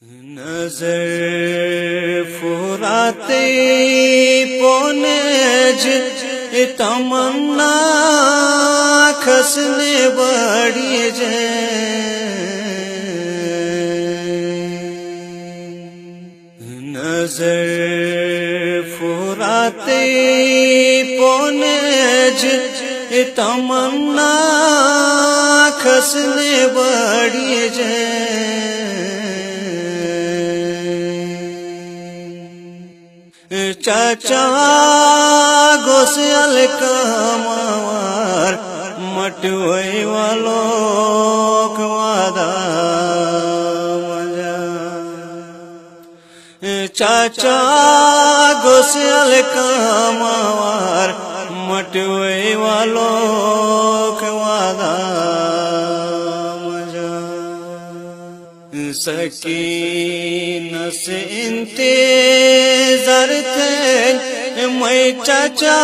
نظر فراتے پونج تمنا کھسنے بڑی نظر فراتے پونج تمنا کھسنے بڑی چاچا گوسیال کمار مٹوئی والو کوادا مجا چاچا گوسیال کمار مٹوئی والو کوادا سکینہ سے انتظار تھے میں چاچا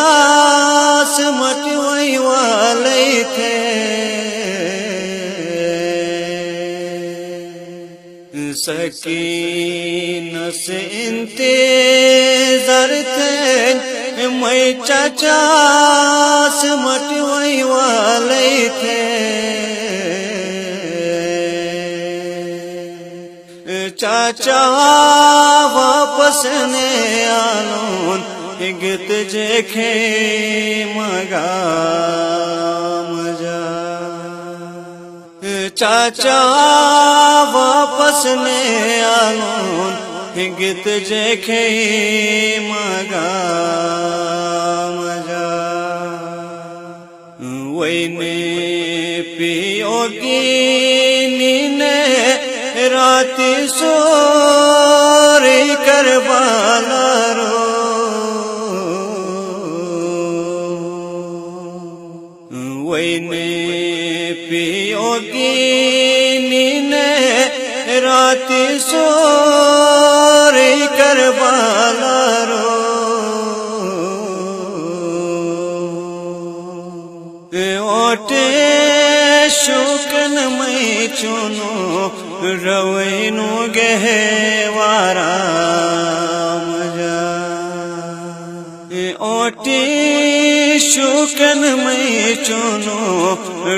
سے مٹوئی والے تھے سکینہ سے انتظار تھے میں چاچا سے مٹوئی والے تھے چاچا واپس نے آلون گت جیکھے مگا مجا چاچا واپس نے آلون گت جیکھے مگا مجا وینے پیوگی نینے راتی سوری کربالا رو وینے پیوگی نینے راتی سوری کربالا رو اوٹے شوکن میں چونو روینو گہے وارا مجا اوٹی شوکن میں چونو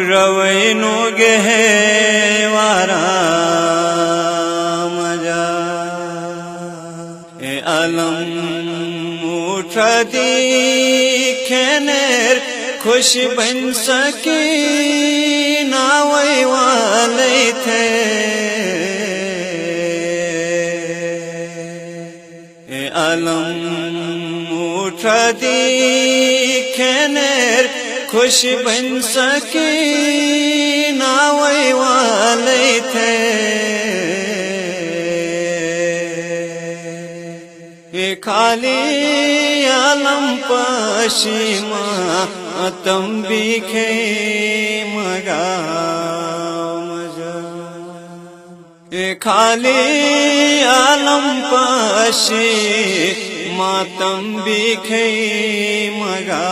روینو گہے وارا مجا علم اٹھا دی کھینر خوش بن سکی ناوئی والے تھے علم اٹھا دی کھینر خوش بن سکی ناوئی والے تھے خالی علم پشیما تم بھی کھے مگا مجا خالی علم پشی ماتم بھی کھے مگا